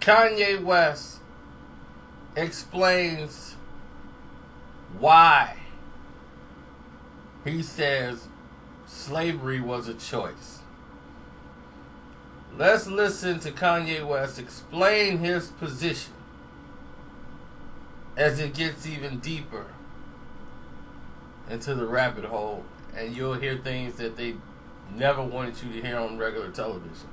Kanye West explains why he says slavery was a choice. Let's listen to Kanye West explain his position as it gets even deeper into the rabbit hole, and you'll hear things that they never wanted you to hear on regular television.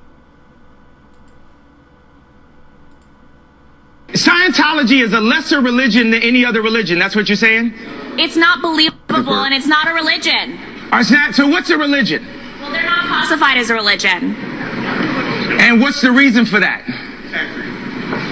Scientology is a lesser religion than any other religion. That's what you're saying? It's not believable, and it's not a religion. So what's a religion? Well, they're not classified as a religion. And what's the reason for that?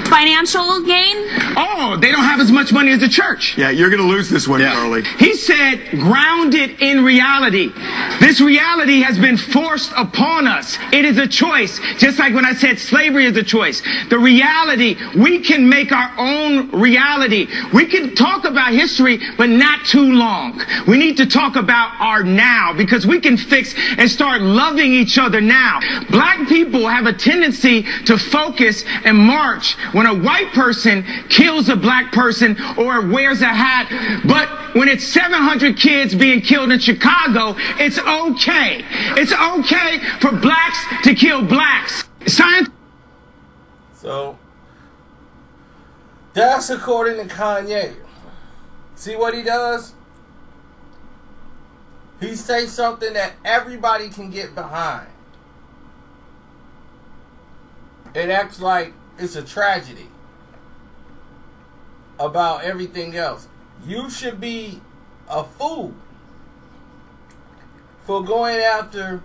Financial gain? Oh, they don't have as much money as the church. Yeah, you're going to lose this one, Charlie. He said, grounded in reality. This reality has been forced upon us. It is a choice. Just like when I said slavery is a choice. The reality, we can make our own reality. We can talk about history, but not too long. We need to talk about our now, because we can fix and start loving each other now. Black people have a tendency to focus and march when a white person kills a black person or wears a hat. But when it's 700 kids being killed in Chicago, it's okay. It's okay for blacks to kill blacks. So, that's according to Kanye. See what he does? He says something that everybody can get behind. It acts like it's a tragedy about everything else. You should be a fool for going after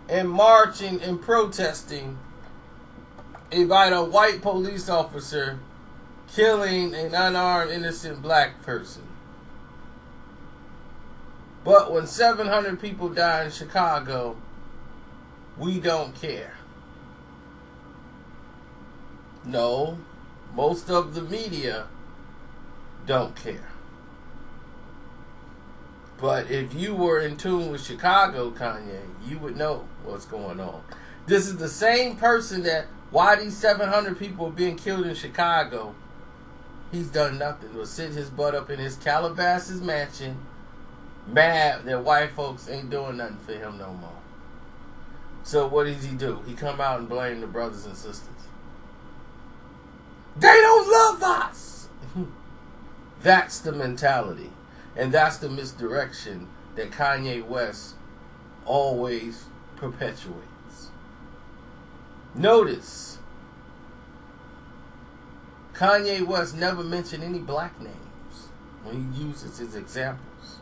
and marching and protesting about a white police officer killing an unarmed innocent black person. But when 700 people die in Chicago, we don't care. No, most of the media don't care. But if you were in tune with Chicago, Kanye, you would know what's going on. This is the same person that, why these 700 people are being killed in Chicago, he's done nothing but sit his butt up in his Calabasas mansion, mad that white folks ain't doing nothing for him no more. So what does he do? He come out and blame the brothers and sisters. They don't love us. That's the mentality. And that's the misdirection that Kanye West always perpetuates. Notice, Kanye West never mentioned any black names when he uses his examples.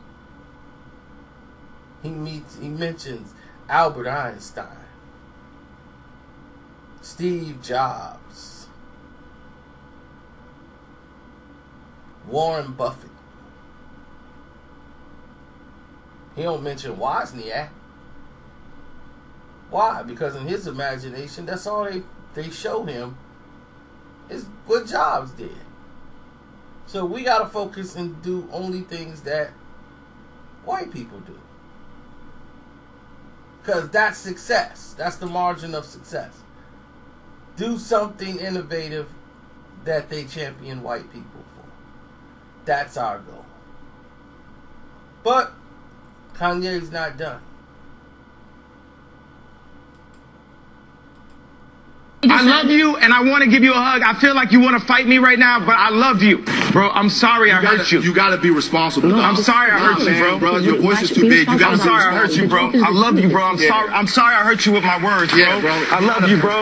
He mentions Albert Einstein, Steve Jobs, Warren Buffett. He don't mention Wozniak. Why? Because in his imagination, that's all they show him is what Jobs did. So we got to focus and do only things that white people do. Because that's success. That's the margin of success. Do something innovative that they champion white people for. That's our goal. But Kanye's not done. I love you, and I want to give you a hug. I feel like you want to fight me right now, but I love you. Bro, I'm sorry I hurt you. You got to be responsible. No, I'm sorry I hurt you, bro. Bro, your voice is too big. You got to be responsible. I'm sorry I hurt you, bro. I love you, bro. I'm sorry I hurt you with my words, bro. Yeah, bro. I love you, bro.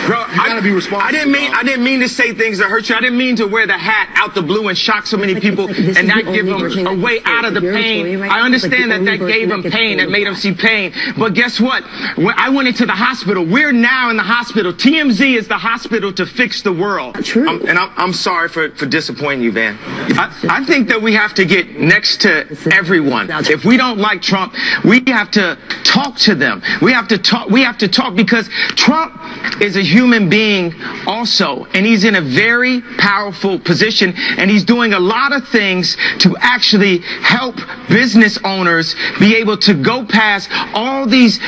Bro, you got to be responsible. I didn't mean to say things that hurt you. I didn't mean to wear the hat out the blue and shock so many people and not give them a way out of the pain. I understand that gave them pain, that made them see pain. But guess what? When I went into the hospital, we're now in the hospital. TMZ is the hospital to fix the world. True. I'm sorry for disappointing you, Van. I think that we have to get next to everyone. If we don't like Trump, we have to talk to them. We have to talk because Trump is a human being also, and he's in a very powerful position, and he's doing a lot of things to actually help business owners be able to go past all these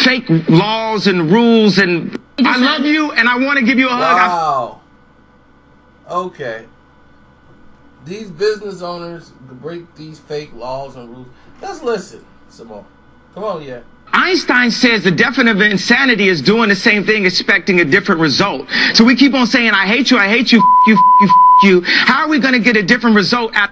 fake laws and rules and I love you and I want to give you a hug. Wow. Okay. These business owners break these fake laws and rules. Let's listen some more. Come on, yeah. Einstein says the definition of insanity is doing the same thing, expecting a different result. So we keep on saying, I hate you, f you, f you, f you. How are we going to get a different result out?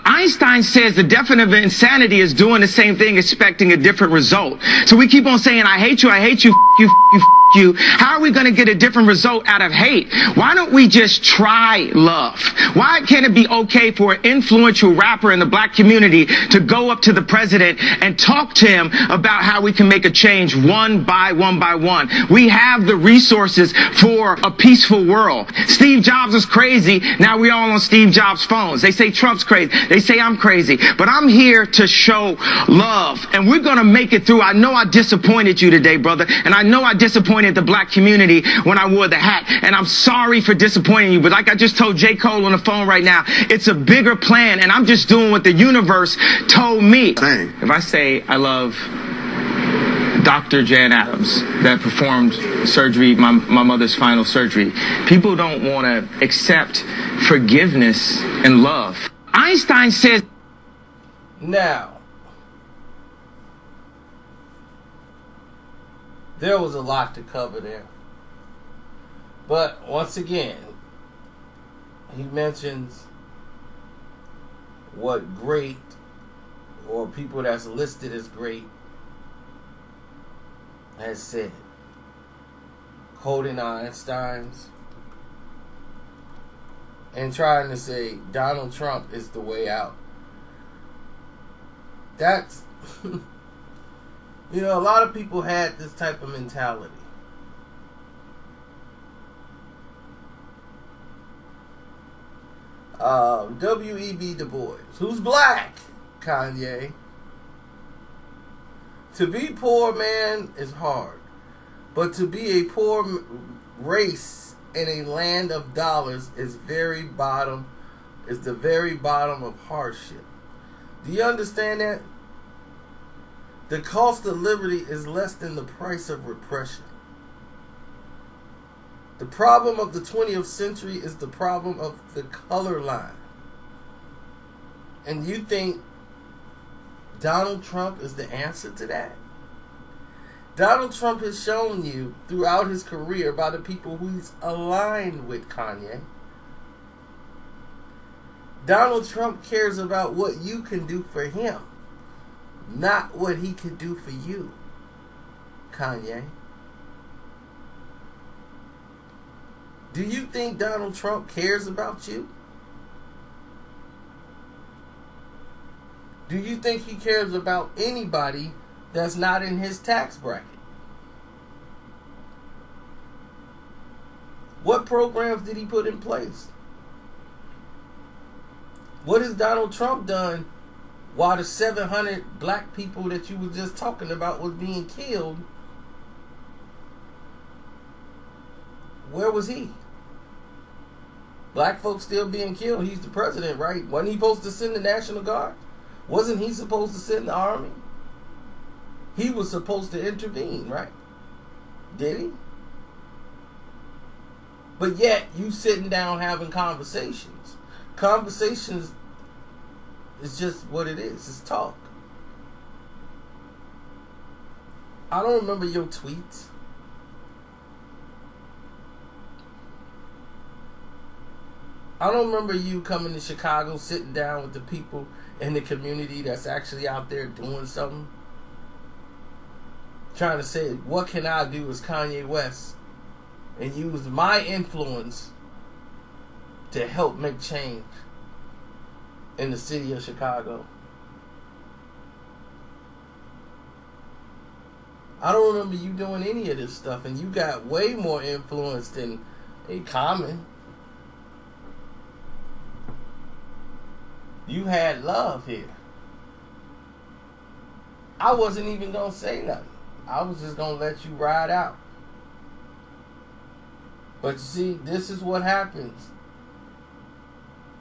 Einstein says the definition of insanity is doing the same thing, expecting a different result. So we keep on saying, I hate you, f you, f you, f you. How are we going to get a different result out of hate? Why don't we just try love? Why can't it be okay for an influential rapper in the black community to go up to the president and talk to him about how we can make a change one by one? We have the resources for a peaceful world. Steve Jobs is crazy. Now we all on Steve Jobs' phones. They say Trump's crazy. They say I'm crazy. But I'm here to show love. And we're going to make it through. I know I disappointed you today, brother. And I know I disappointed the black community when I wore the hat. And I'm sorry for disappointing you. But like I just told J. Cole on the phone right now, it's a bigger plan. And I'm just doing what the universe told me. Dang. If I say I love Dr. Jan Adams that performed surgery, my mother's final surgery, people don't want to accept forgiveness and love. Einstein says. Now, there was a lot to cover there. But once again, he mentions what great, or people that's listed as great, has said. Quoting Einstein's and trying to say Donald Trump is the way out. That's, you know, a lot of people had this type of mentality. W.E.B. Du Bois, who's black, Kanye. To be poor, man, is hard. But to be a poor race in a land of dollars is the very bottom of hardship. Do you understand that? The cost of liberty is less than the price of repression. The problem of the 20th century is the problem of the color line. And you think Donald Trump is the answer to that? Donald Trump has shown you throughout his career by the people who he's aligned with, Kanye. Donald Trump cares about what you can do for him, not what he can do for you, Kanye. Do you think Donald Trump cares about you? Do you think he cares about anybody that's not in his tax bracket? What programs did he put in place? What has Donald Trump done while the 700 black people that you were just talking about was being killed? Where was he? Black folks still being killed. He's the president, right? Wasn't he supposed to send the National Guard? Wasn't he supposed to send the army? He was supposed to intervene, right? Did he? But yet, you sitting down having conversations. Conversations is just what it is. It's talk. I don't remember your tweets. I don't remember you coming to Chicago, sitting down with the people in the community that's actually out there doing something. Trying to say, what can I do as Kanye West? And use my influence to help make change in the city of Chicago. I don't remember you doing any of this stuff, and you got way more influence than a Common. You had love here. I wasn't even going to say nothing. I was just going to let you ride out. But you see, this is what happens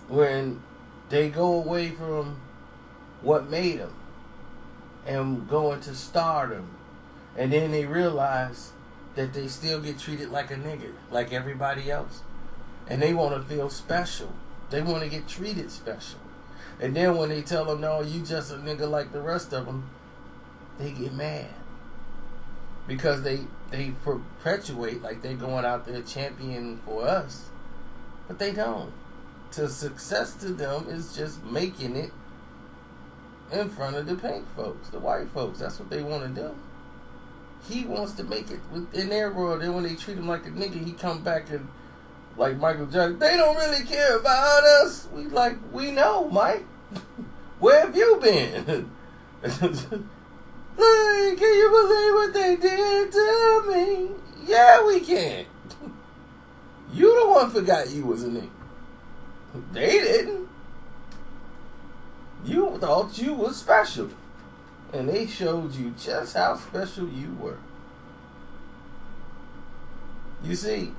when they go away from what made them and go into stardom. And then they realize that they still get treated like a nigga, like everybody else. And they want to feel special. They want to get treated special. And then when they tell them, no, you just a nigga like the rest of them, they get mad. Because they perpetuate like they're going out there championing for us. But they don't. Success to them is just making it in front of the pink folks, the white folks. That's what they want to do. He wants to make it in their world. Then when they treat him like a nigga, he come back and like Michael Jackson, they don't really care about us. We know, Mike. Where have you been? Hey, can you believe what they did to me? Yeah, we can. You the one forgot you was a nigga. They didn't. You thought you was special. And they showed you just how special you were. You see,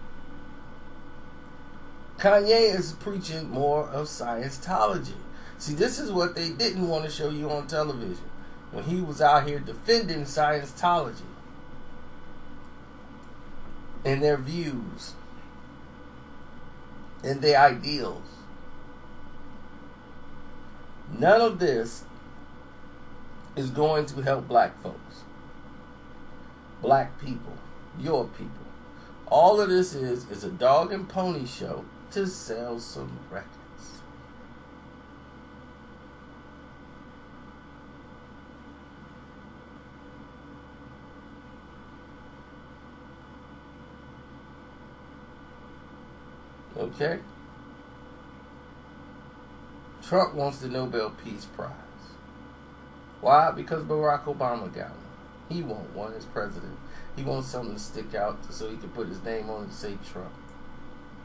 Kanye is preaching more of Scientology. See, this is what they didn't want to show you on television when he was out here defending Scientology and their views and their ideals. None of this is going to help black folks, black people, your people. All of this is a dog and pony show to sell some records. Okay? Trump wants the Nobel Peace Prize. Why? Because Barack Obama got one. He won't one as president. He wants something to stick out so he can put his name on it and say Trump.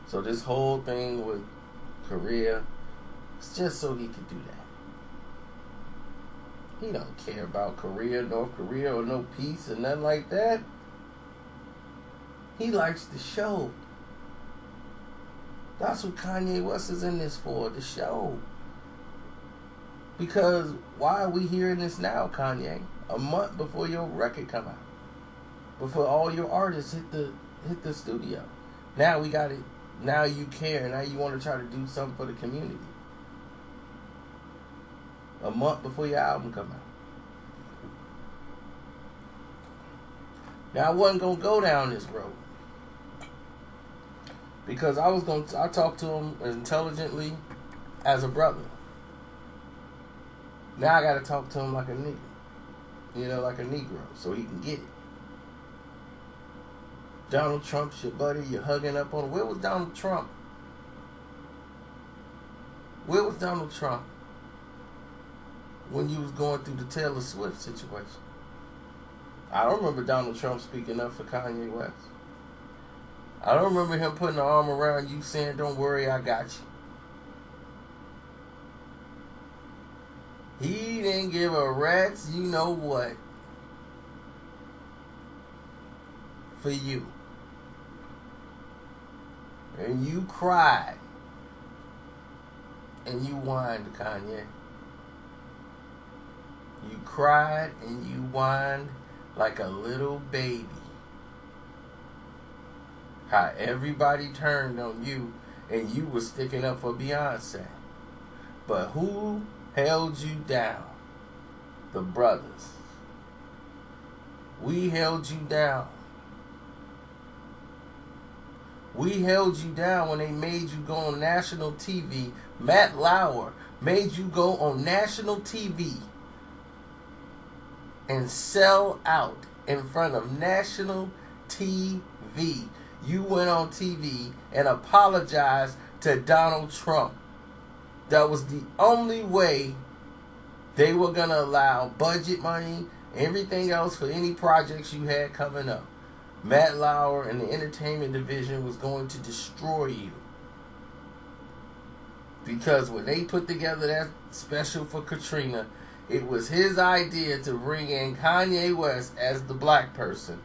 So this whole thing with Korea, it's just so he could do that. He don't care about Korea, North Korea, or no peace or nothing like that. He likes the show. That's what Kanye West is in this for, the show. Because why are we hearing this now, Kanye? A month before your record come out, before all your artists hit the studio. Now we got it. Now you care. Now you want to try to do something for the community. A month before your album come out. Now I wasn't gonna go down this road because I talked to him intelligently as a brother. Now I got to talk to him like a nigga. You know, like a Negro, so he can get it. Donald Trump's your buddy, you're hugging up on him. Where was Donald Trump? Where was Donald Trump when you was going through the Taylor Swift situation? I don't remember Donald Trump speaking up for Kanye West. I don't remember him putting an arm around you saying, don't worry, I got you. He didn't give a rat's you know what for you. And you cried. And you whined, Kanye. You cried and you whined like a little baby. How everybody turned on you and you were sticking up for Beyonce. But who held you down? The brothers. We held you down. We held you down when they made you go on national TV. Matt Lauer made you go on national TV and sell out in front of national TV. You went on TV and apologized to Donald Trump. That was the only way they were going to allow budget money, everything else for any projects you had coming up. Matt Lauer and the entertainment division was going to destroy you. Because when they put together that special for Katrina, it was his idea to bring in Kanye West as the black person.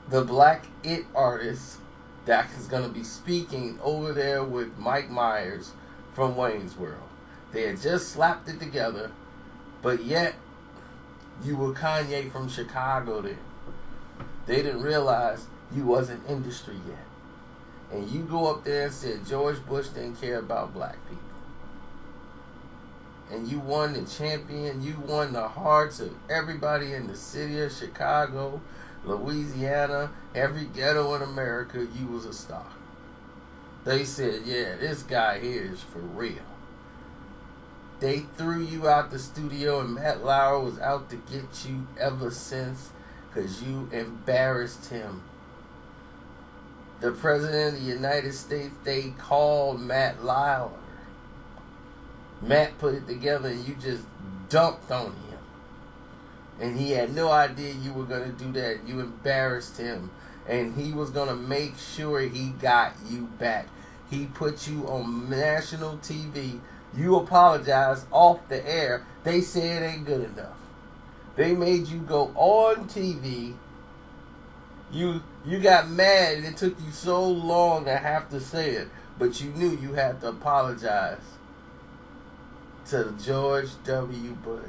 The black it artist that is going to be speaking over there with Mike Myers from Wayne's World. They had just slapped it together, but yet you were Kanye from Chicago then. They didn't realize you wasn't industry yet. And you go up there and said George Bush didn't care about black people. And you won the champion. You won the hearts of everybody in the city of Chicago, Louisiana, every ghetto in America. You was a star. They said, yeah, this guy here is for real. They threw you out the studio, and Matt Lauer was out to get you ever since because you embarrassed him. The President of the United States, they called Matt Lauer. Matt put it together and you just dumped on him. And he had no idea you were going to do that. You embarrassed him. And he was going to make sure he got you back. He put you on national TV. You apologized off the air. They said it ain't good enough. They made you go on TV. You got mad and it took you so long to have to say it. But you knew you had to apologize to George W. Bush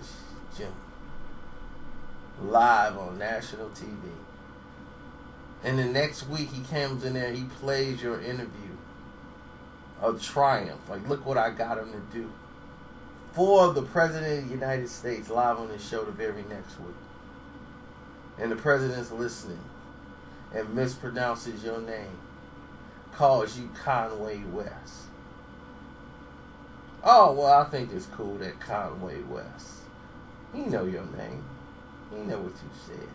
Jr. live on national TV. And the next week he comes in there, he plays your interview. A triumph. Like, look what I got him to do. For the President of the United States live on his show the very next week. And the President's listening and mispronounces your name. Calls you Kanye West. Oh, well, I think it's cool that Kanye West. He know your name. He know what you said.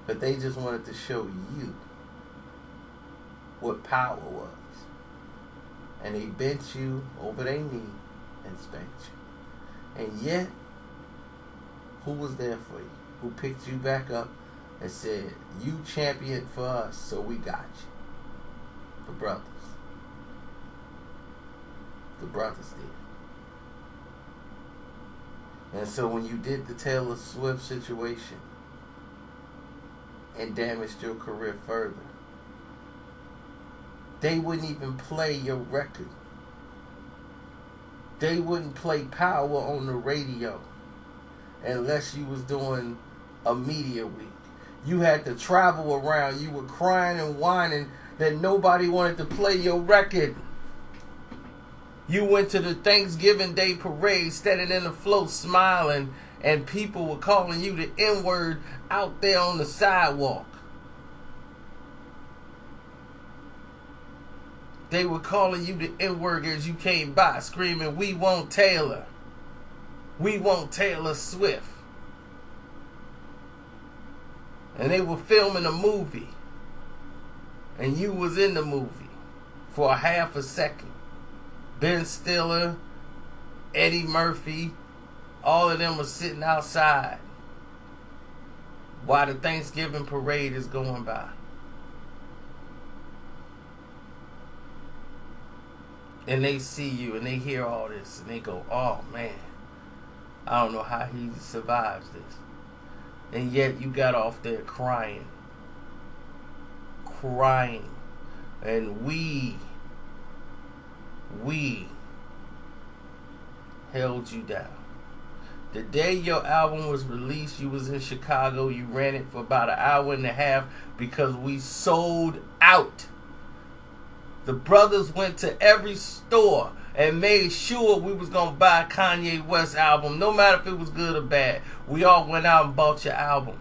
But they just wanted to show you what power was. And they bent you over their knee and spanked you. And yet, who was there for you? Who picked you back up and said, you championed for us, so we got you. The brothers. The brothers did. And so when you did the Taylor Swift situation and damaged your career further, they wouldn't even play your record. They wouldn't play Power on the radio unless you was doing a media week. You had to travel around. You were crying and whining that nobody wanted to play your record. You went to the Thanksgiving Day parade, standing in the float, smiling, and people were calling you the N-word out there on the sidewalk. They were calling you the N-word as you came by, screaming, we want Taylor. We want Taylor Swift. And they were filming a movie. And you was in the movie for a half a second. Ben Stiller, Eddie Murphy, all of them are sitting outside while the Thanksgiving parade is going by. And they see you and they hear all this and they go, oh man, I don't know how he survives this. And yet you got off there crying. And we held you down. The day your album was released, you was in Chicago. You ran it for about an hour and a half because we sold out. The brothers went to every store and made sure we was going to buy a Kanye West album, no matter if it was good or bad. We all went out and bought your album.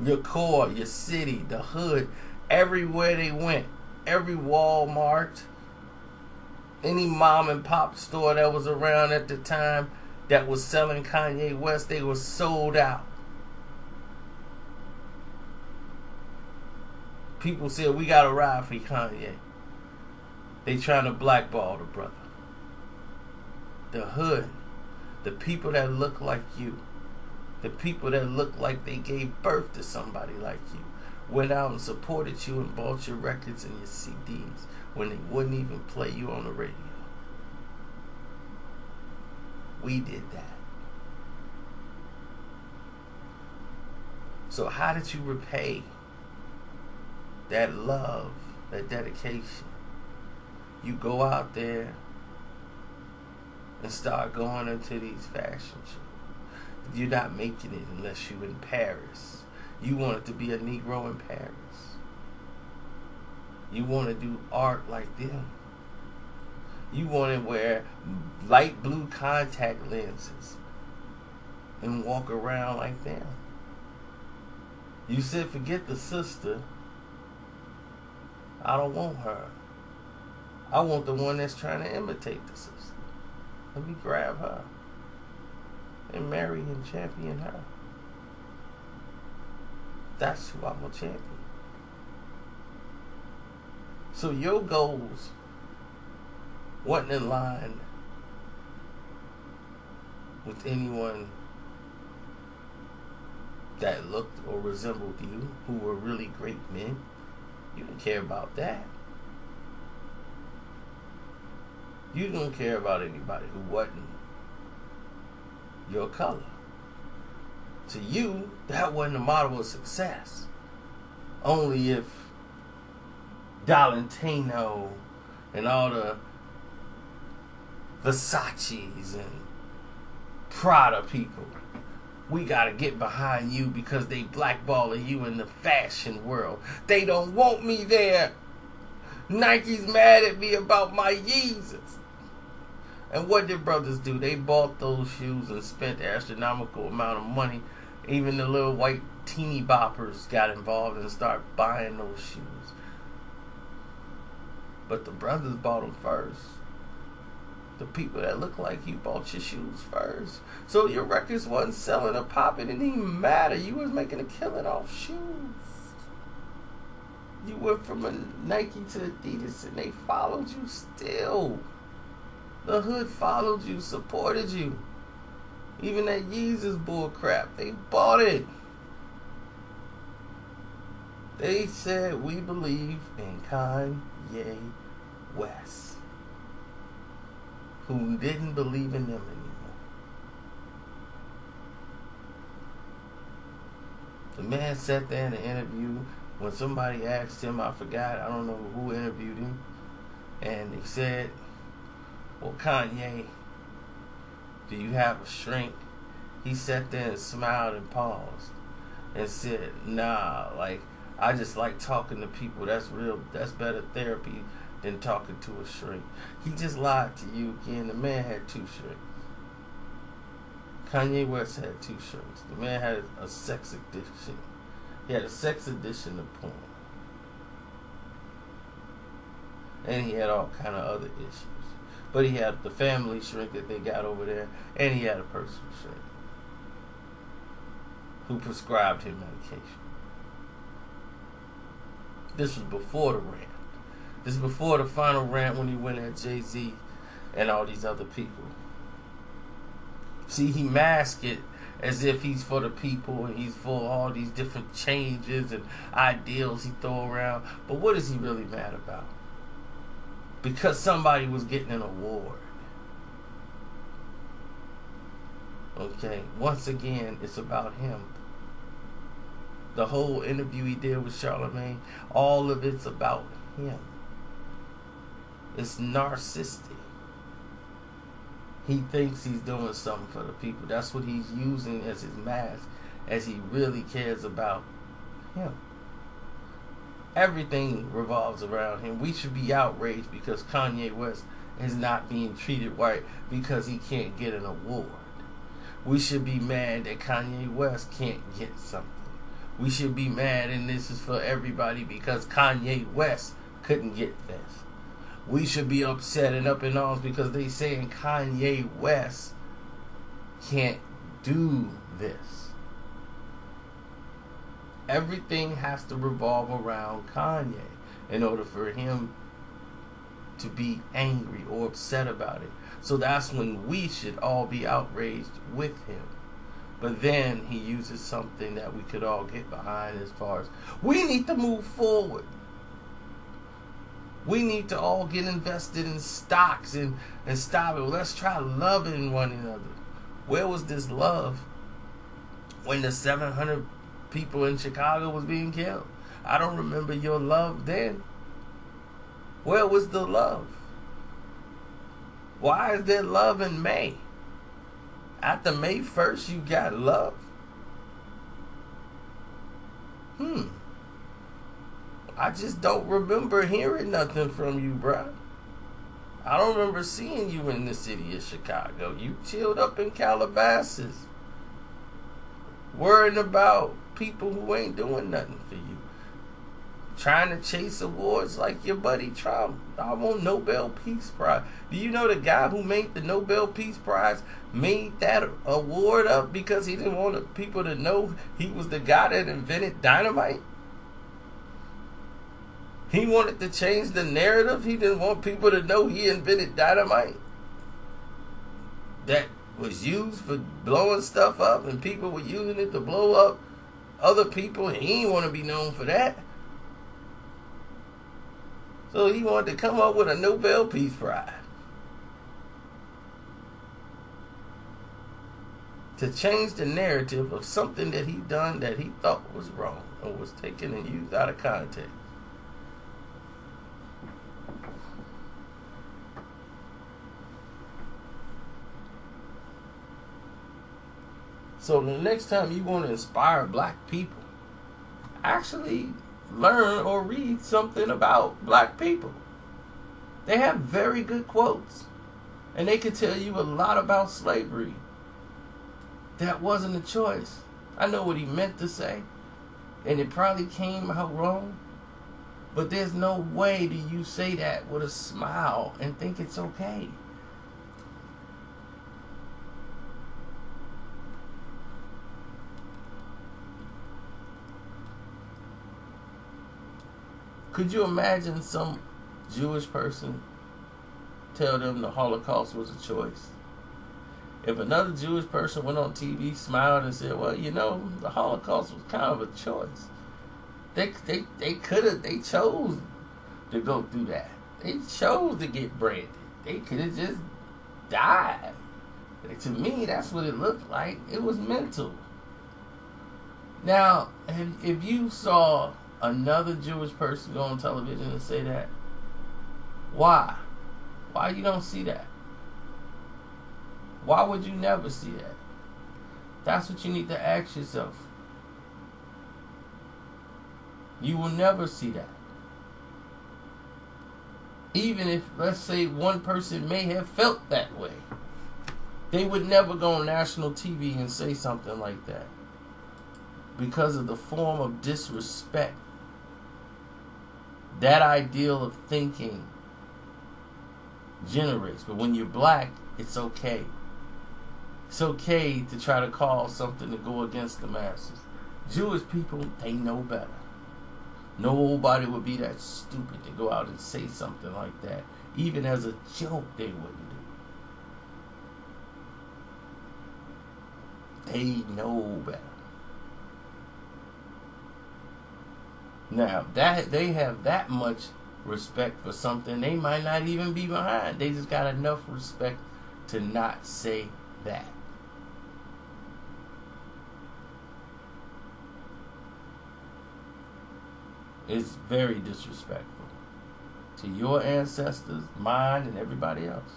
Your core, your city, the hood, everywhere they went. Every Walmart, any mom and pop store that was around at the time that was selling Kanye West, they were sold out. People said, we got to ride for Kanye. They trying to blackball the brother. The hood, the people that look like you, the people that look like they gave birth to somebody like you, went out and supported you and bought your records and your CDs when they wouldn't even play you on the radio. We did that. So how did you repay that love, that dedication? You go out there and start going into these fashion shows. You're not making it unless you're in Paris. You want it to be a Negro in Paris. You want to do art like them. You want to wear light blue contact lenses and walk around like them. You said, forget the sister. I don't want her. I want the one that's trying to imitate the sister. Let me grab her and marry and champion her. That's who I'm a champion. So your goals wasn't in line with anyone that looked or resembled you, who were really great men. You didn't care about that. You don't care about anybody who wasn't your color. To you, that wasn't a model of success. Only if Valentino and all the Versace's and Prada people, we gotta get behind you because they blackballing you in the fashion world. They don't want me there. Nike's mad at me about my Yeezys. And what did brothers do? They bought those shoes and spent astronomical amount of money. Even the little white teeny boppers got involved and started buying those shoes. But the brothers bought them first. The people that look like you bought your shoes first. So your records wasn't selling or popping. It didn't even matter. You was making a killing off shoes. You went from a Nike to Adidas and they followed you still. The hood followed you, supported you. Even that Yeezus bull crap, they bought it. They said, we believe in Kanye West, who didn't believe in them anymore. The man sat there in an interview when somebody asked him, I forgot, I don't know who interviewed him, and he said, well, Kanye, do you have a shrink? He sat there and smiled and paused and said, nah, like, I just like talking to people. That's better therapy than talking to a shrink. He just lied to you again. The man had 2 shrinks. Kanye West had 2 shrinks. The man had a sex addiction. He had a sex addiction to porn. And he had all kind of other issues. But he had the family shrink that they got over there, and he had a personal shrink who prescribed him medication. This was before the rant. This is before the final rant when he went at Jay-Z and all these other people. See, he masked it as if he's for the people and he's for all these different changes and ideals he throw around. But what is he really mad about? Because somebody was getting an award. Okay, once again, it's about him. The whole interview he did with Charlemagne, all of it's about him. It's narcissistic. He thinks he's doing something for the people. That's what he's using as his mask, as he really cares about him. Everything revolves around him. We should be outraged because Kanye West is not being treated right because he can't get an award. We should be mad that Kanye West can't get something. We should be mad, and this is for everybody, because Kanye West couldn't get this. We should be upset and up in arms because they saying Kanye West can't do this. Everything has to revolve around Kanye in order for him to be angry or upset about it. So that's when we should all be outraged with him. But then he uses something that we could all get behind as far as we need to move forward. We need to all get invested in stocks and stop it. Let's try loving one another. Where was this love when the 700 people in Chicago was being killed? I don't remember your love then. Where was the love? Why is there love in May? After May 1st, you got love? I just don't remember hearing nothing from you, bruh. I don't remember seeing you in the city of Chicago. You chilled up in Calabasas, worrying about people who ain't doing nothing for you. Trying to chase awards like your buddy Trump. I want Nobel Peace Prize. Do you know the guy who made the Nobel Peace Prize made that award up because he didn't want people to know he was the guy that invented dynamite? He wanted to change the narrative. He didn't want people to know he invented dynamite that was used for blowing stuff up, and people were using it to blow up other people, and he didn't want to be known for that. So he wanted to come up with a Nobel Peace Prize to change the narrative of something that he done that he thought was wrong and was taken and used out of context. So the next time you want to inspire black people, actually learn or read something about black people. They have very good quotes, and they could tell you a lot about slavery. That wasn't a choice. I know what he meant to say, and it probably came out wrong, but there's no way do you say that with a smile and think it's okay. Could you imagine some Jewish person tell them the Holocaust was a choice? If another Jewish person went on TV, smiled, and said, well, you know, the Holocaust was kind of a choice. They chose to go through that. They chose to get branded. They could have just died. To me, that's what it looked like. It was mental. Now, if you saw another Jewish person go on television and say that, why? Why you don't see that? Why would you never see that? That's what you need to ask yourself. You will never see that. Even if, let's say, one person may have felt that way, they would never go on national TV and say something like that because of the form of disrespect that ideal of thinking generates. But when you're black, it's okay. It's okay to try to call something to go against the masses. Jewish people, they know better. Nobody would be that stupid to go out and say something like that. Even as a joke, they wouldn't do it. They know better. Now, that they have that much respect for something, they might not even be behind. They just got enough respect to not say that. It's very disrespectful to your ancestors, mine, and everybody else.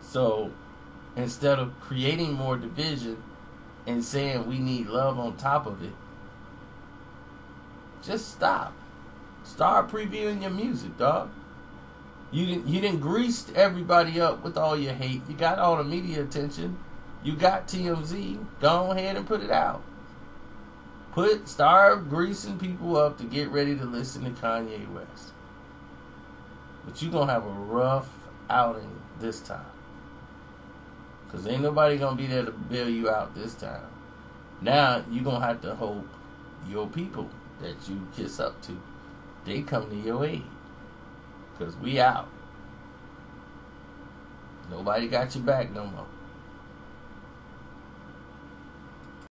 So, instead of creating more division and saying we need love on top of it, just stop. Start previewing your music, dog. You didn't grease everybody up with all your hate. You got all the media attention. You got TMZ. Go ahead and put it out. Start greasing people up to get ready to listen to Kanye West. But you're going to have a rough outing this time. Because ain't nobody going to be there to bail you out this time. Now, you're going to have to hope your people that you kiss up to, they come to your aid. Because we out. Nobody got your back no more.